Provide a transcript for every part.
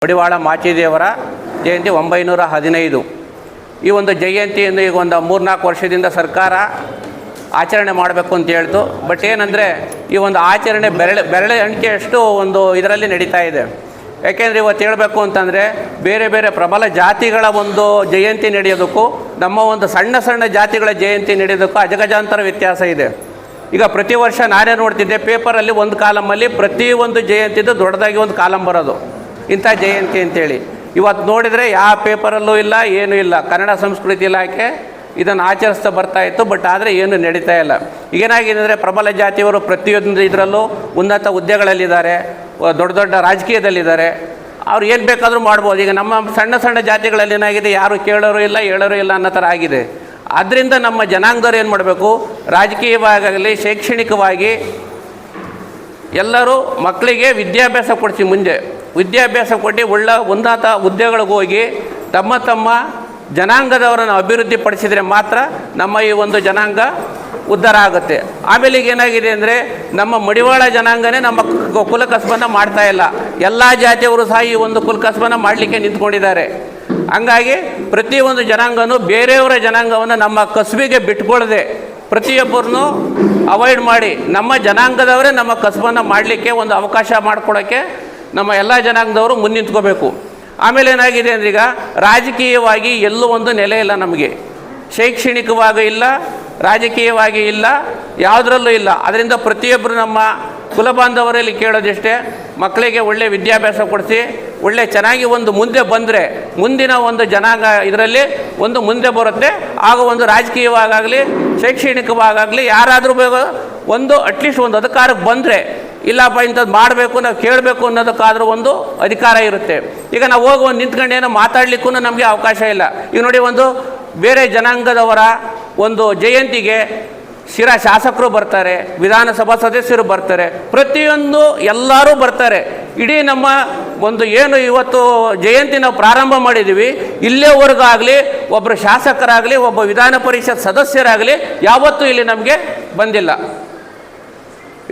ಮಡಿವಾಳ ಮಾಚಿದೇವರ ಜಯಂತಿ 915. ಈ ಒಂದು ಜಯಂತಿಯನ್ನು ಈಗ ಒಂದು 3-4 ವರ್ಷದಿಂದ ಸರ್ಕಾರ ಆಚರಣೆ ಮಾಡಬೇಕು ಅಂತ ಹೇಳ್ತು. ಬಟ್ ಏನಂದರೆ ಈ ಒಂದು ಆಚರಣೆ ಬೆರಳೆ ಎಣಿಕೆಯಷ್ಟು ಒಂದು ಇದರಲ್ಲಿ ನಡೀತಾ ಇದೆ. ಯಾಕೆಂದರೆ ಇವತ್ತು ಹೇಳಬೇಕು ಅಂತಂದರೆ ಬೇರೆ ಬೇರೆ ಪ್ರಬಲ ಜಾತಿಗಳ ಒಂದು ಜಯಂತಿ ನಡೆಯೋದಕ್ಕೂ ನಮ್ಮ ಒಂದು ಸಣ್ಣ ಸಣ್ಣ ಜಾತಿಗಳ ಜಯಂತಿ ನಡೆಯೋದಕ್ಕೂ ಅಜಗಜಾಂತರ ವ್ಯತ್ಯಾಸ ಇದೆ. ಈಗ ಪ್ರತಿ ವರ್ಷ ನಾನೇ ನೋಡ್ತಿದ್ದೆ ಪೇಪರಲ್ಲಿ ಒಂದು ಕಾಲಮಲ್ಲಿ ಪ್ರತಿಯೊಂದು ಜಯಂತಿದು ದೊಡ್ಡದಾಗಿ ಒಂದು ಕಾಲಮ್ ಬರೋದು, ಇಂಥ ಜಯಂತಿ ಅಂತೇಳಿ. ಇವತ್ತು ನೋಡಿದರೆ ಯಾವ ಪೇಪರಲ್ಲೂ ಇಲ್ಲ, ಏನೂ ಇಲ್ಲ. ಕನ್ನಡ ಸಂಸ್ಕೃತಿ ಇಲಾಖೆ ಇದನ್ನು ಆಚರಿಸ್ತಾ ಬರ್ತಾಯಿತ್ತು, ಬಟ್ ಆದರೆ ಏನು ನಡೀತಾ ಇಲ್ಲ. ಏನಾಗಿದೆ ಅಂದರೆ ಪ್ರಬಲ ಜಾತಿಯವರು ಪ್ರತಿಯೊಂದು ಇದರಲ್ಲೂ ಉನ್ನತ ಹುದ್ದೆಗಳಲ್ಲಿದ್ದಾರೆ, ದೊಡ್ಡ ದೊಡ್ಡ ರಾಜಕೀಯದಲ್ಲಿದ್ದಾರೆ. ಅವ್ರು ಏನು ಬೇಕಾದರೂ ಮಾಡ್ಬೋದು. ಈಗ ನಮ್ಮ ಸಣ್ಣ ಸಣ್ಣ ಜಾತಿಗಳಲ್ಲಿ ಏನಾಗಿದೆ, ಯಾರು ಕೇಳೋರು ಇಲ್ಲ ಹೇಳೋರು ಇಲ್ಲ ಅನ್ನೋ ಥರ ಆಗಿದೆ. ಆದ್ದರಿಂದ ನಮ್ಮ ಜನಾಂಗದವ್ರು ಏನು ಮಾಡಬೇಕು, ರಾಜಕೀಯವಾಗಲಿ ಶೈಕ್ಷಣಿಕವಾಗಿ ಎಲ್ಲರೂ ಮಕ್ಕಳಿಗೆ ವಿದ್ಯಾಭ್ಯಾಸ ಕೊಡಿಸಿ, ಮುಂದೆ ವಿದ್ಯಾಭ್ಯಾಸ ಕೊಟ್ಟು ಒಳ್ಳೆ ಉನ್ನತ ಹುದ್ದೆಗಳಿಗೆ ಹೋಗಿ ತಮ್ಮ ಜನಾಂಗದವರನ್ನು ಅಭಿವೃದ್ಧಿ ಪಡಿಸಿದರೆ ಮಾತ್ರ ನಮ್ಮ ಈ ಒಂದು ಜನಾಂಗ ಉದ್ಧಾರ ಆಗುತ್ತೆ. ಆಮೇಲೆ ಈಗ ಏನಾಗಿದೆ ಅಂದರೆ ನಮ್ಮ ಮಡಿವಾಳ ಜನಾಂಗನೇ ನಮ್ಮ ಕುಲಕಸಬನ್ನು ಮಾಡ್ತಾ ಇಲ್ಲ. ಎಲ್ಲ ಜಾತಿಯವರು ಸಹ ಈ ಒಂದು ಕುಲಕಸಬನ್ನು ಮಾಡಲಿಕ್ಕೆ ನಿಂತ್ಕೊಂಡಿದ್ದಾರೆ. ಹಂಗಾಗಿ ಪ್ರತಿಯೊಂದು ಜನಾಂಗನೂ ಬೇರೆಯವರ ಜನಾಂಗವನ್ನು ನಮ್ಮ ಕಸುಬಿಗೆ ಬಿಟ್ಕೊಳ್ಳದೆ ಪ್ರತಿಯೊಬ್ಬರನ್ನು ಅವಾಯ್ಡ್ ಮಾಡಿ ನಮ್ಮ ಜನಾಂಗದವರೇ ನಮ್ಮ ಕಸಬನ್ನು ಮಾಡಲಿಕ್ಕೆ ಒಂದು ಅವಕಾಶ ಮಾಡಿಕೊಡೋಕ್ಕೆ ನಮ್ಮ ಎಲ್ಲ ಜನಾಂಗದವರು ಮುನ್ನಿಂತ್ಕೋಬೇಕು. ಆಮೇಲೆ ಏನಾಗಿದೆ ಅಂದರೆ ಈಗ ರಾಜಕೀಯವಾಗಿ ಎಲ್ಲೂ ಒಂದು ನೆಲೆ ಇಲ್ಲ, ನಮಗೆ ಶೈಕ್ಷಣಿಕವಾಗಿ ಇಲ್ಲ, ರಾಜಕೀಯವಾಗಿ ಇಲ್ಲ, ಯಾವುದರಲ್ಲೂ ಇಲ್ಲ. ಅದರಿಂದ ಪ್ರತಿಯೊಬ್ಬರು ನಮ್ಮ ಕುಲಬಾಂಧವರಲ್ಲಿ ಕೇಳೋದಿಷ್ಟೇ, ಮಕ್ಕಳಿಗೆ ಒಳ್ಳೆಯ ವಿದ್ಯಾಭ್ಯಾಸ ಕೊಡಿಸಿ ಒಳ್ಳೆ ಚೆನ್ನಾಗಿ ಒಂದು ಮುಂದೆ ಬಂದರೆ ಮುಂದಿನ ಒಂದು ಜನಾಂಗ ಇದರಲ್ಲಿ ಒಂದು ಮುಂದೆ ಬರುತ್ತೆ. ಆಗ ಒಂದು ರಾಜಕೀಯವಾಗಲಿ ಶೈಕ್ಷಣಿಕವಾಗಲಿ ಯಾರಾದರೂ ಒಂದು ಅಟ್ಲೀಸ್ಟ್ ಒಂದು ಅಧಿಕಾರಕ್ಕೆ ಬಂದರೆ, ಇಲ್ಲಪ್ಪ ಇಂಥದ್ದು ಮಾಡಬೇಕು ನಾವು ಕೇಳಬೇಕು ಅನ್ನೋದಕ್ಕಾದರೂ ಒಂದು ಅಧಿಕಾರ ಇರುತ್ತೆ. ಈಗ ನಾವು ಹೋಗಿ ಒಂದು ನಿಂತ್ಕೊಂಡು ಏನೋ ಮಾತಾಡಲಿಕ್ಕೂ ನಮಗೆ ಅವಕಾಶ ಇಲ್ಲ. ಈಗ ನೋಡಿ, ಒಂದು ಬೇರೆ ಜನಾಂಗದವರ ಒಂದು ಜಯಂತಿಗೆ ಶಿರಾ ಶಾಸಕರು ಬರ್ತಾರೆ, ವಿಧಾನಸಭಾ ಸದಸ್ಯರು ಬರ್ತಾರೆ, ಪ್ರತಿಯೊಂದು ಎಲ್ಲರೂ ಬರ್ತಾರೆ. ಇಡೀ ನಮ್ಮ ಒಂದು ಏನು ಇವತ್ತು ಜಯಂತಿ ನಾವು ಪ್ರಾರಂಭ ಮಾಡಿದ್ದೀವಿ, ಇಲ್ಲಿಯವರೆಗಾಗಲಿ ಒಬ್ಬರು ಶಾಸಕರಾಗಲಿ ಒಬ್ಬ ವಿಧಾನ ಪರಿಷತ್ ಸದಸ್ಯರಾಗಲಿ ಯಾವತ್ತೂ ಇಲ್ಲಿ ನಮಗೆ ಬಂದಿಲ್ಲ.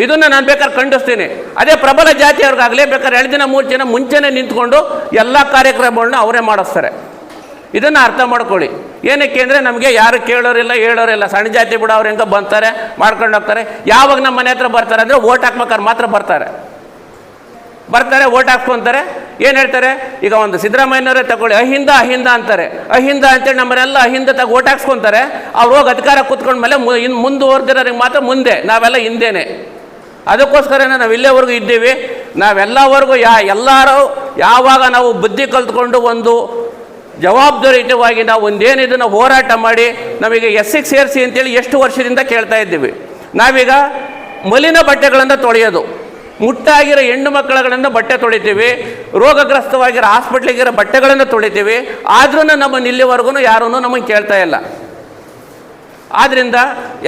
ಇದನ್ನು ನಾನು ಬೇಕಾದ್ರೆ ಖಂಡಿಸ್ತೀನಿ. ಅದೇ ಪ್ರಬಲ ಜಾತಿಯವ್ರಿಗಾಗಲಿ ಬೇಕಾದ್ರೆ 2 ದಿನ 3 ದಿನ ಮುಂಚೆನೇ ನಿಂತ್ಕೊಂಡು ಎಲ್ಲ ಕಾರ್ಯಕ್ರಮಗಳನ್ನ ಅವರೇ ಮಾಡಿಸ್ತಾರೆ. ಇದನ್ನು ಅರ್ಥ ಮಾಡ್ಕೊಳ್ಳಿ. ಏನಕ್ಕೆ ಅಂದರೆ ನಮಗೆ ಯಾರು ಕೇಳೋರಿಲ್ಲ ಹೇಳೋರಿಲ್ಲ. ಸಣ್ಣ ಜಾತಿ ಬಿಡ ಅವ್ರು ಹೆಂಗೆ ಬಂತಾರೆ ಮಾಡ್ಕೊಂಡು ಹೋಗ್ತಾರೆ. ಯಾವಾಗ ನಮ್ಮ ಮನೆ ಹತ್ರ ಬರ್ತಾರೆ ಅಂದರೆ ಓಟ್ ಹಾಕ್ಬೇಕಾದ್ರೆ ಮಾತ್ರ ಬರ್ತಾರೆ, ಓಟ್ ಹಾಕ್ಕೊತಾರೆ. ಏನು ಹೇಳ್ತಾರೆ, ಈಗ ಒಂದು ಸಿದ್ದರಾಮಯ್ಯನವರೇ ತಗೊಳ್ಳಿ, ಅಹಿಂದ ಅಂತಾರೆ. ಅಹಿಂದ ಅಂತೇಳಿ ನಮ್ಮನ್ನೆಲ್ಲ ಅಹಿಂದ ಓಟ್ ಹಾಕ್ಸ್ಕೊತಾರೆ. ಅವ್ರು ಹೋಗಿ ಅಧಿಕಾರ ಕೂತ್ಕೊಂಡ್ಮೇಲೆ ಇನ್ನು ಮುಂದುವರೆದಿರೋರಿಗೆ ಮಾತ್ರ ಮುಂದೆ, ನಾವೆಲ್ಲ ಹಿಂದೇನೆ. ಅದಕ್ಕೋಸ್ಕರನೇ ನಾವು ಇಲ್ಲೇವರೆಗೂ ಇದ್ದೀವಿ. ನಾವೆಲ್ಲವರೆಗೂ ಎಲ್ಲರೂ ಯಾವಾಗ ನಾವು ಬುದ್ಧಿ ಕಲ್ತ್ಕೊಂಡು ಒಂದು ಜವಾಬ್ದಾರಿಯುತವಾಗಿ ನಾವು ಒಂದೇನಿದು ನಾವು ಹೋರಾಟ ಮಾಡಿ ನಮಗೆ ಎಸ್ಸಿಗೆ ಸೇರಿಸಿ ಅಂತೇಳಿ ಎಷ್ಟು ವರ್ಷದಿಂದ ಕೇಳ್ತಾ ಇದ್ದೀವಿ. ನಾವೀಗ ಮಲಿನ ಬಟ್ಟೆಗಳನ್ನು ತೊಳೆಯೋದು, ಮುಟ್ಟಾಗಿರೋ ಹೆಣ್ಣು ಮಕ್ಕಳುಗಳನ್ನು ಬಟ್ಟೆ ತೊಳಿತೀವಿ, ರೋಗಗ್ರಸ್ತವಾಗಿರೋ ಹಾಸ್ಪಿಟ್ಲಿಗಿರೋ ಬಟ್ಟೆಗಳನ್ನು ತೊಳಿತೀವಿ. ಆದ್ರೂ ನಮ್ಮನ್ನು ಇಲ್ಲಿವರೆಗೂ ಯಾರೂ ನಮಗೆ ಕೇಳ್ತಾ ಇಲ್ಲ. ಆದ್ದರಿಂದ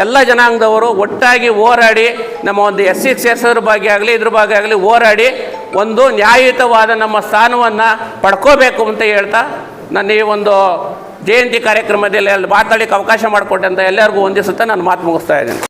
ಎಲ್ಲ ಜನಾಂಗದವರು ಒಟ್ಟಾಗಿ ಹೋರಾಡಿ ನಮ್ಮ ಒಂದು ಎಸ್ಸಿಗೆ ಸೇರಿಸೋದ್ರ ಬಗ್ಗೆ ಆಗಲಿ ಇದ್ರ ಬಗ್ಗೆ ಆಗಲಿ ಹೋರಾಡಿ ಒಂದು ನ್ಯಾಯಯುತವಾದ ನಮ್ಮ ಸ್ಥಾನವನ್ನು ಪಡ್ಕೋಬೇಕು ಅಂತ ಹೇಳ್ತಾ ನನ್ನ ಈ ಒಂದು ಜಯಂತಿ ಕಾರ್ಯಕ್ರಮದಲ್ಲಿ ಮಾತಾಡಲಿಕ್ಕೆ ಅವಕಾಶ ಮಾಡಿಕೊಟ್ಟಂತ ಎಲ್ಲರಿಗೂ ವಂದಿಸುತ್ತಾ ನಾನು ಮಾತು ಮುಗಿಸ್ತಾ ಇದ್ದೇನೆ.